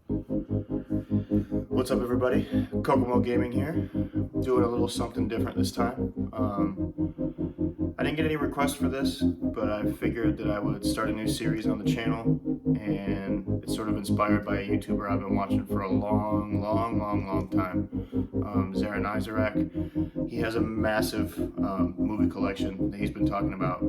What's up, everybody? KokomoGaming here, doing a little something different this time. I didn't get any requests for this, but I figured that I would start a new series on the channel, and it's sort of inspired by a YouTuber I've been watching for a long time, Zaran Izarak. He has a massive movie collection that he's been talking about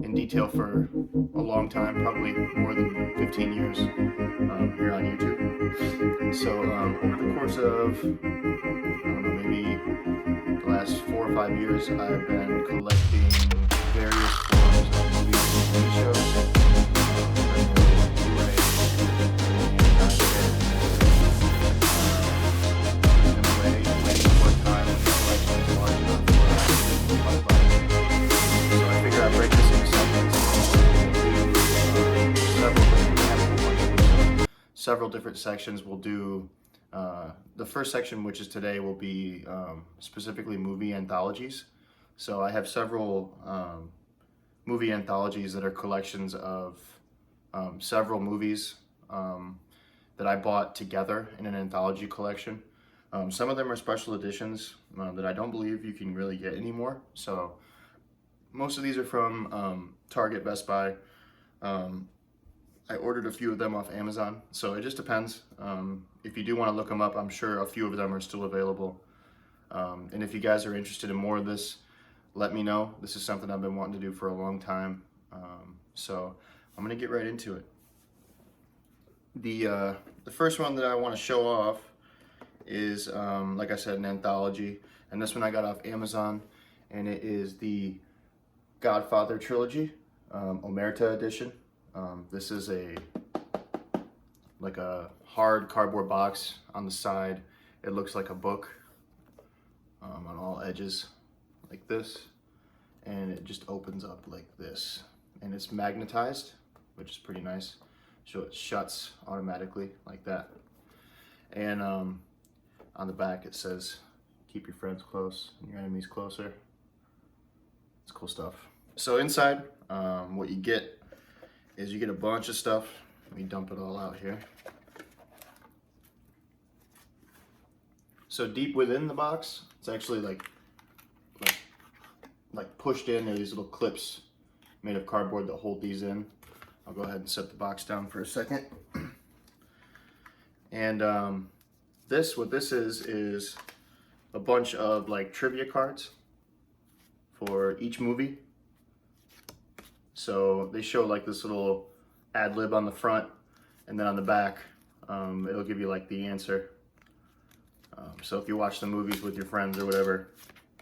in detail for a long time, probably more than 15 years here on YouTube. So over the course of, I don't know, maybe the last 4 or 5 years, I've been collecting various forms of movies and TV shows. Several different sections. We'll do the first section, which is today, will be specifically movie anthologies. So I have several movie anthologies that are collections of several movies that I bought together in an anthology collection. Some of them are special editions that I don't believe you can really get anymore. So most of these are from Target, Best Buy. I ordered a few of them off Amazon, so it just depends. If you do want to look them up, I'm sure a few of them are still available. And if you guys are interested in more of this, let me know. This is something I've been wanting to do for a long time. So I'm gonna get right into it. The first one that I want to show off is, like I said, an anthology, and this one I got off Amazon, and it is the Godfather Trilogy, Omerta Edition. This is like a hard cardboard box. On the side, it looks like a book on all edges, like this, and it just opens up like this, and it's magnetized, which is pretty nice. So it shuts automatically like that, and on the back it says, "Keep your friends close and your enemies closer." It's cool stuff. So inside, what you get is you get a bunch of stuff. Let me dump it all out here. So deep within the box, it's actually like pushed in. There are these little clips made of cardboard that hold these in. I'll go ahead and set the box down for a second. And what this is a bunch of like trivia cards for each movie. So they show like this little ad lib on the front, and then on the back, it'll give you like the answer. So if you watch the movies with your friends or whatever,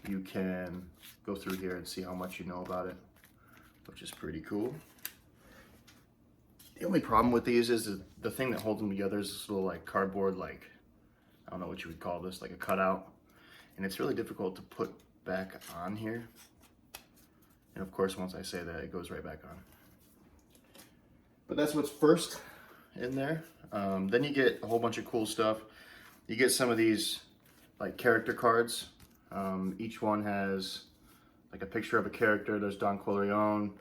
you can go through here and see how much you know about it, which is pretty cool. The only problem with these is the thing that holds them together is this little like cardboard, like, I don't know what you would call this, like a cutout. And it's really difficult to put back on here. And of course, once I say that, it goes right back on. But that's what's first in there. Then you get a whole bunch of cool stuff. You get some of these like character cards. Each one has like a picture of a character. There's Don Corleone.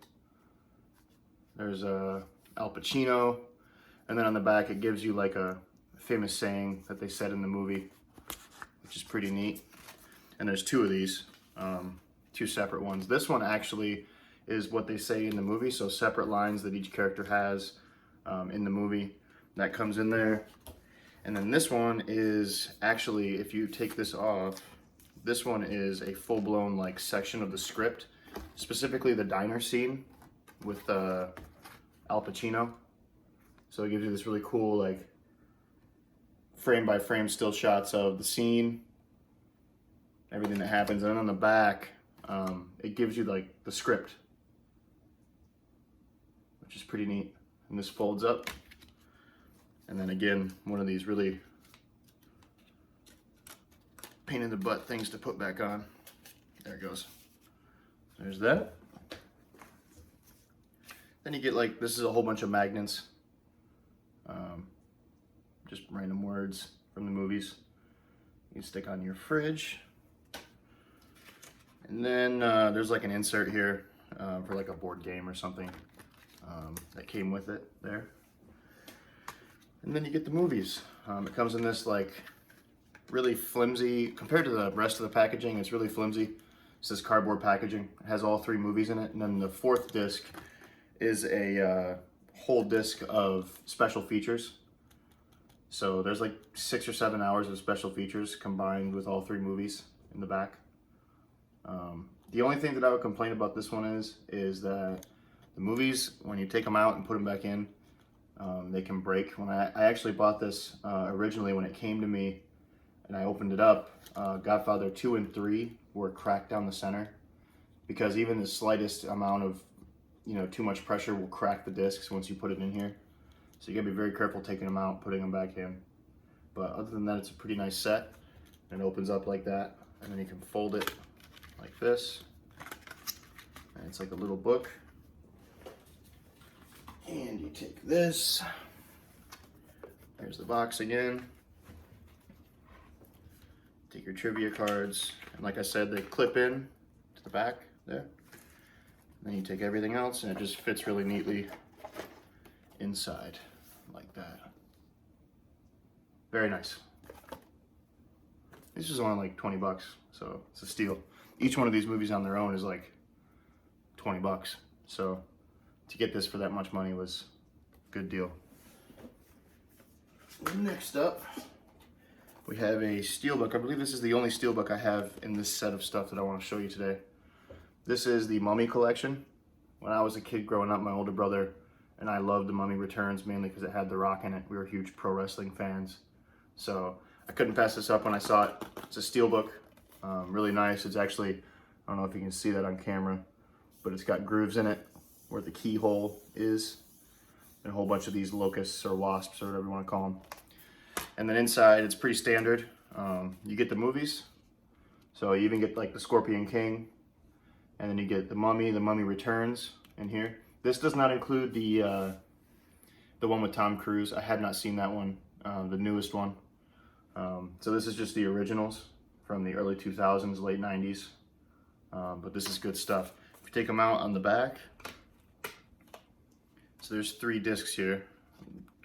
There's Al Pacino. And then on the back, it gives you like a famous saying that they said in the movie, which is pretty neat. And there's two of these. Two separate ones. This one actually is what they say in the movie, so separate lines that each character has in the movie. That comes in there. And then this one is actually, if you take this off, this one is a full-blown like section of the script, specifically the diner scene with Al Pacino. So it gives you this really cool like frame by frame still shots of the scene, everything that happens, and then on the back, it gives you like the script, which is pretty neat. And this folds up, and then again, one of these really pain in the butt things to put back on. There it goes. There's that. Then you get like, this is a whole bunch of magnets, just random words from the movies you can stick on your fridge. And then there's like an insert here for like a board game or something that came with it there. And then you get the movies. It comes in this like really flimsy, compared to the rest of the packaging, it's really flimsy. It's this cardboard packaging. It has all 3 movies in it. And then the 4th disc is a whole disc of special features. So there's like 6 or 7 hours of special features combined with all 3 movies in the back. The only thing that I would complain about this one is that the movies, when you take them out and put them back in, they can break. When I actually bought this originally, when it came to me and I opened it up, Godfather 2 and 3 were cracked down the center, because even the slightest amount of, too much pressure will crack the discs once you put it in here. So you gotta be very careful taking them out, putting them back in. But other than that, it's a pretty nice set. And it opens up like that, and then you can fold it like this. And it's like a little book. And you take this. There's the box again. Take your trivia cards. And like I said, they clip in to the back there. And then you take everything else and it just fits really neatly inside like that. Very nice. This is only like 20 bucks, so it's a steal. Each one of these movies on their own is like 20 bucks. So to get this for that much money was a good deal. Next up, we have a steelbook. I believe this is the only steelbook I have in this set of stuff that I want to show you today. This is the Mummy collection. When I was a kid growing up, my older brother and I loved the Mummy Returns, mainly because it had The Rock in it. We were huge pro wrestling fans. So I couldn't pass this up when I saw it. It's a steelbook, really nice. It's actually, I don't know if you can see that on camera, but it's got grooves in it where the keyhole is, and a whole bunch of these locusts or wasps or whatever you want to call them. And then inside, it's pretty standard. You get the movies, so you even get like the Scorpion King, and then you get the Mummy Returns in here. This does not include the one with Tom Cruise. I had not seen that one, the newest one. So this is just the originals from the early 2000s, late 90s. But this is good stuff. If you take them out on the back, so there's 3 discs here.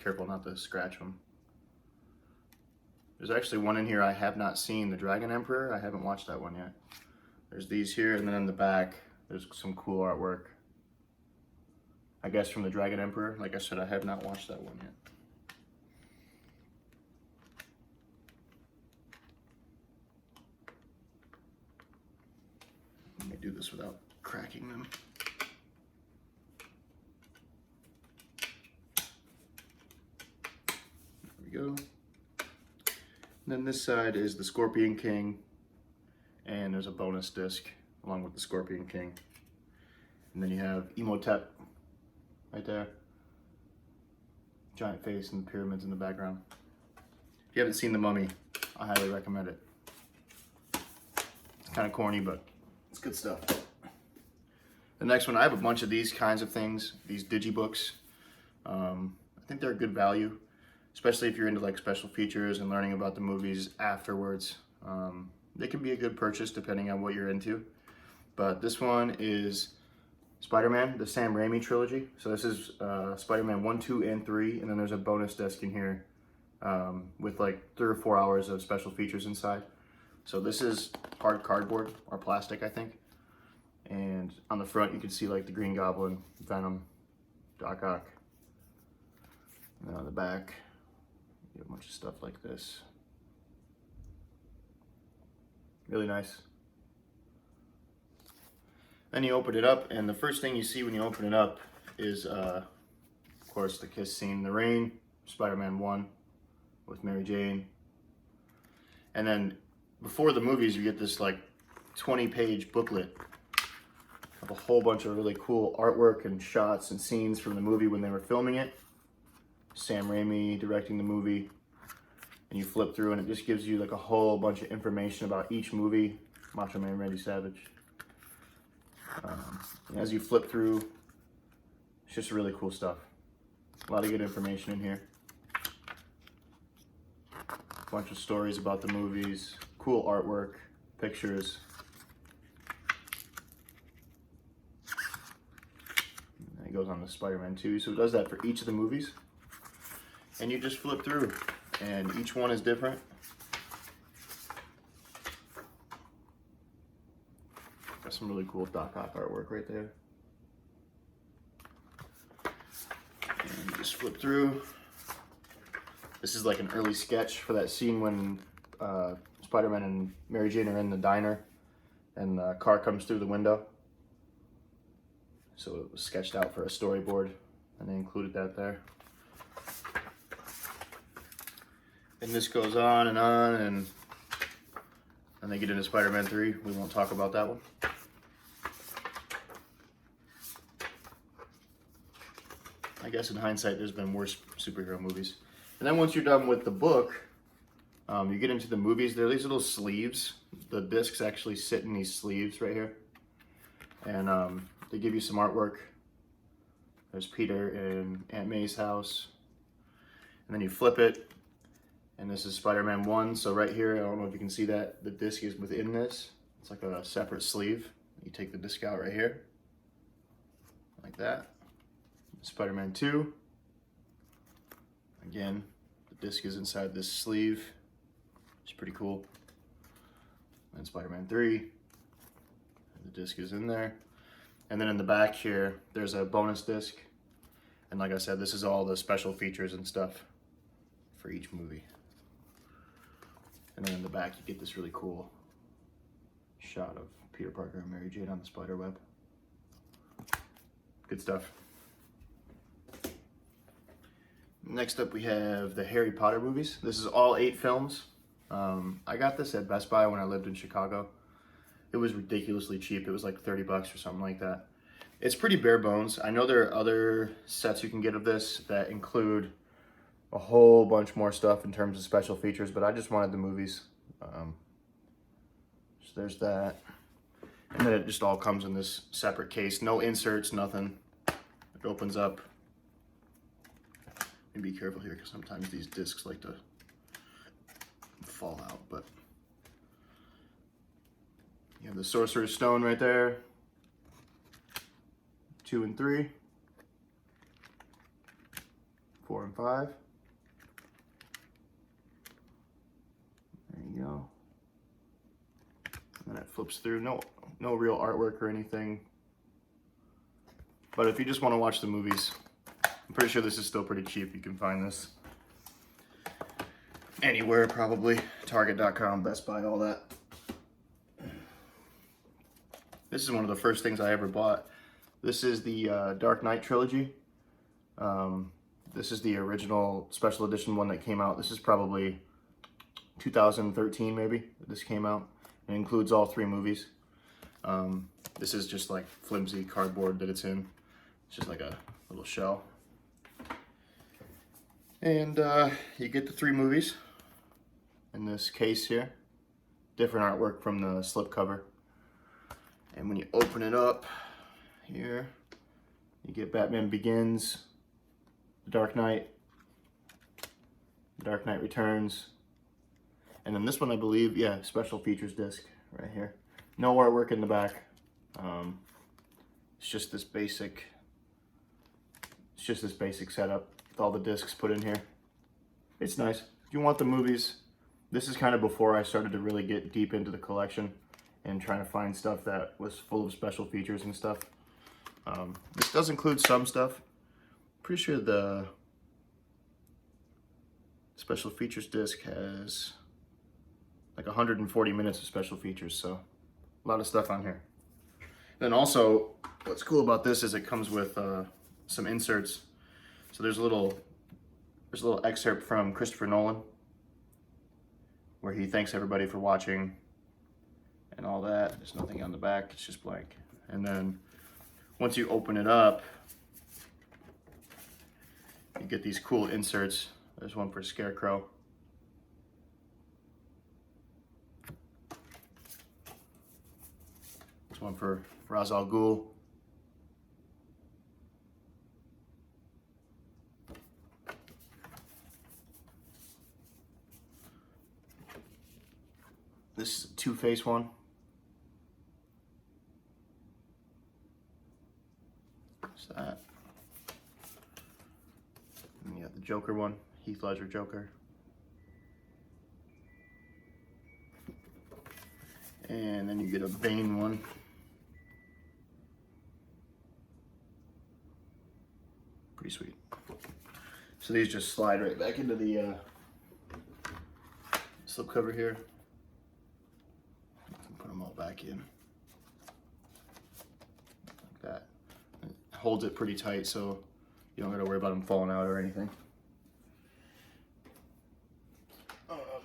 Careful not to scratch them. There's actually one in here I have not seen, the Dragon Emperor. I haven't watched that one yet. There's these here, and then on the back, there's some cool artwork. I guess from the Dragon Emperor. Like I said, I have not watched that one yet. Let me do this without cracking them. There we go. And then this side is the Scorpion King, and there's a bonus disc along with the Scorpion King. And then you have Imhotep right there. Giant face and the pyramids in the background. If you haven't seen The Mummy, I highly recommend it. It's kind of corny, but it's good stuff. The next one, I have a bunch of these kinds of things, these digibooks. I think they're a good value, especially if you're into like special features and learning about the movies afterwards. They can be a good purchase depending on what you're into. But this one is SpiderMan, the Sam Raimi trilogy. So this is SpiderMan 1, 2, and 3, and then there's a bonus disc in here with like 3 or 4 hours of special features inside. So this is hard cardboard or plastic, I think. And on the front, you can see like the Green Goblin, Venom, Doc Ock. And then on the back, you have a bunch of stuff like this. Really nice. Then you open it up, and the first thing you see when you open it up is, of course, the kiss scene in the rain, Spider-Man 1 with Mary Jane. And then before the movies, you get this like 20-page booklet of a whole bunch of really cool artwork and shots and scenes from the movie when they were filming it. Sam Raimi directing the movie. And you flip through and it just gives you like a whole bunch of information about each movie. Macho Man Randy Savage. As you flip through, it's just really cool stuff. A lot of good information in here. A bunch of stories about the movies, cool artwork, pictures. And it goes on to Spider-Man 2, so it does that for each of the movies. and you just flip through, and each one is different. Got some really cool Doc Ock artwork right there. And you just flip through. This is like an early sketch for that scene when Spider-Man and Mary Jane are in the diner and the car comes through the window. So it was sketched out for a storyboard, and they included that there. And this goes on, and they get into Spider-Man 3. We won't talk about that one. I guess in hindsight, there's been worse superhero movies. And then once you're done with the book, you get into the movies. There are these little sleeves. The discs actually sit in these sleeves right here. And they give you some artwork. There's Peter in Aunt May's house. And then you flip it. And this is Spider-Man 1. So right here, I don't know if you can see that, the disc is within this. It's like a separate sleeve. You take the disc out right here. Like that. Spider-Man 2. Again, the disc is inside this sleeve. It's pretty cool. And Spider-Man 3. The disc is in there. And then in the back here, there's a bonus disc. And like I said, this is all the special features and stuff for each movie. And then in the back, you get this really cool shot of Peter Parker and Mary Jane on the spider web. Good stuff. Next up, we have the Harry Potter movies. This is all 8 films. I got this at Best Buy when I lived in Chicago. It was ridiculously cheap. It was like 30 bucks or something like that. It's pretty bare bones. I know there are other sets you can get of this that include a whole bunch more stuff in terms of special features, but I just wanted the movies. So there's that. And then it just all comes in this separate case. No inserts, nothing. It opens up. And be careful here, because sometimes these discs like to fall out, but you have the Sorcerer's Stone right there. 2 and 3. 4 and 5. There you go. And then it flips through. No real artwork or anything. But if you just want to watch the movies, I'm pretty sure this is still pretty cheap. You can find this anywhere, probably. Target.com, Best Buy, all that. This is one of the first things I ever bought. This is the Dark Knight Trilogy. This is the original special edition one that came out. This is probably 2013 maybe this came out. It includes all 3 movies. This is just like flimsy cardboard that it's in. It's just like a little shell. And you get the 3 movies in this case here. Different artwork from the slipcover. And when you open it up here, you get Batman Begins, The Dark Knight, The Dark Knight Returns, and then this one I believe, yeah, special features disc right here. No artwork in the back. It's just this basic setup with all the discs put in here. It's nice. If you want the movies, this is kind of before I started to really get deep into the collection and trying to find stuff that was full of special features and stuff. This does include some stuff. Pretty sure the special features disc has like 140 minutes of special features, so a lot of stuff on here. Then also, what's cool about this is it comes with some inserts. So there's a little excerpt from Christopher Nolan where he thanks everybody for watching and all that. There's nothing on the back, it's just blank. And then once you open it up, you get these cool inserts. There's one for Scarecrow. There's one for Ra's al Ghul. This is a Two-Face one. That. And you got the Joker one. Heath Ledger Joker. And then you get a Bane one. Pretty sweet. So these just slide right back into the slipcover here. Put them all back in. Like that. It holds it pretty tight so you don't gotta worry about them falling out or anything.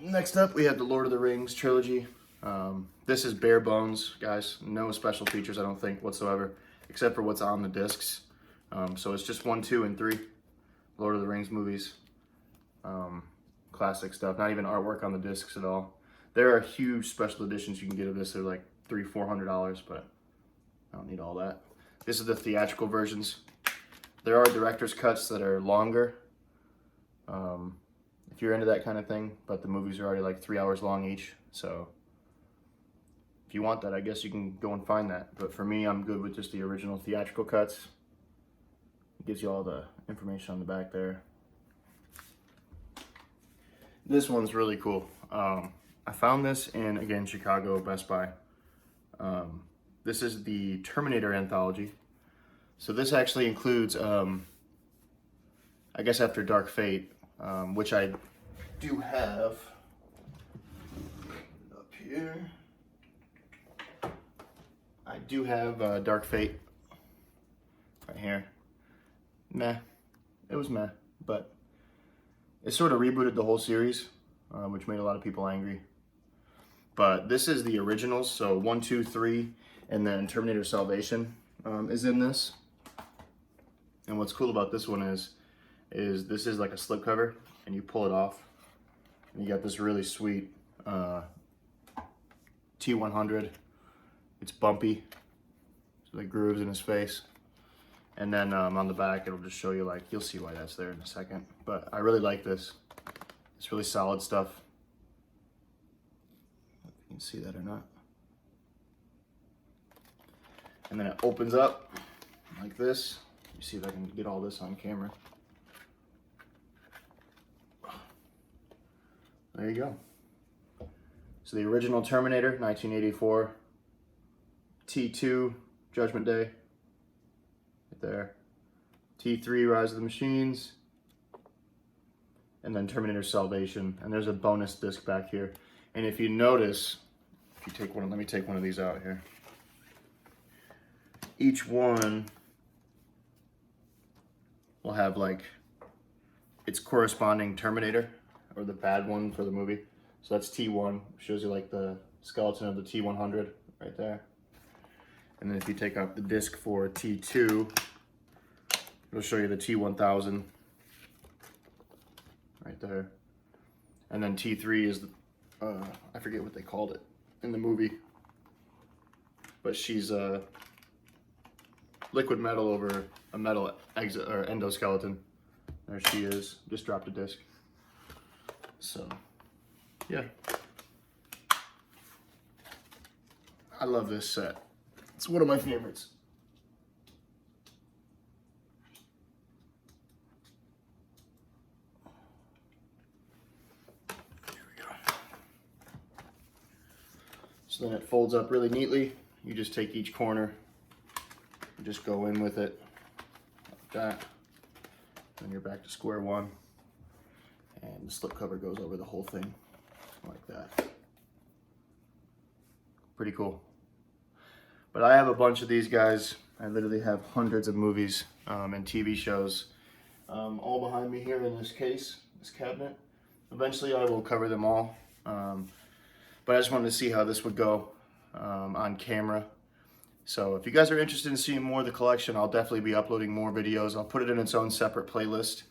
Next up, we have the Lord of the Rings trilogy. This is bare bones, guys. No special features, I don't think, whatsoever, except for what's on the discs. So it's just 1, 2, and 3 Lord of the Rings movies. Classic stuff, not even artwork on the discs at all. There are huge special editions you can get of this. They're like $300–400, but I don't need all that. This is the theatrical versions. There are director's cuts that are longer, if you're into that kind of thing, but the movies are already like 3 hours long each. So if you want that, I guess you can go and find that. But for me, I'm good with just the original theatrical cuts. It gives you all the information on the back there. This one's really cool. I found this in, again, Chicago, Best Buy. This is the Terminator Anthology. So this actually includes, I guess after Dark Fate, which I do have up here. I do have Dark Fate right here. Meh. It was meh, but it sort of rebooted the whole series, which made a lot of people angry. But this is the originals, so 1, 2, 3, and then Terminator Salvation is in this. And what's cool about this one is this is like a slipcover, and you pull it off, and you got this really sweet T100. It's bumpy, so the grooves in his face. And then on the back, it'll just show you, like, you'll see why that's there in a second. But I really like this. It's really solid stuff. I don't know if you can see that or not. And then it opens up like this. Let me see if I can get all this on camera. There you go. So the original Terminator, 1984. T2, Judgment Day. Right there. T3, Rise of the Machines. And then Terminator Salvation. And there's a bonus disc back here. And if you notice, if you take one, let me take one of these out here. Each one will have like its corresponding Terminator, or the bad one for the movie. So that's T1, shows you like the skeleton of the T100 right there. And then if you take out the disc for T2, it'll show you the T1000 right there. And then T3 is, I forget what they called it in the movie, but she's liquid metal over a metal endoskeleton. There she is, just dropped a disc. So, yeah. I love this set. It's one of my favorites. Here we go. So then it folds up really neatly. You just take each corner and just go in with it like that. Then you're back to square one. And the slipcover goes over the whole thing like that. Pretty cool. But I have a bunch of these guys. I literally have hundreds of movies and TV shows all behind me here in this case, this cabinet. Eventually I will cover them all. But I just wanted to see how this would go on camera. So if you guys are interested in seeing more of the collection, I'll definitely be uploading more videos. I'll put it in its own separate playlist,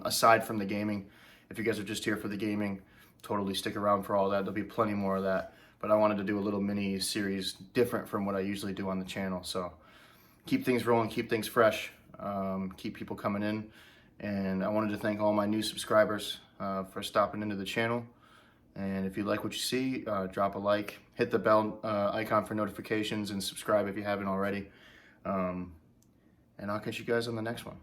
aside from the gaming. If you guys are just here for the gaming, totally stick around for all that. There'll be plenty more of that. But I wanted to do a little mini series different from what I usually do on the channel. So keep things rolling, keep things fresh, keep people coming in. And I wanted to thank all my new subscribers for stopping into the channel. And if you like what you see, drop a like, hit the bell icon for notifications, and subscribe if you haven't already. And I'll catch you guys on the next one.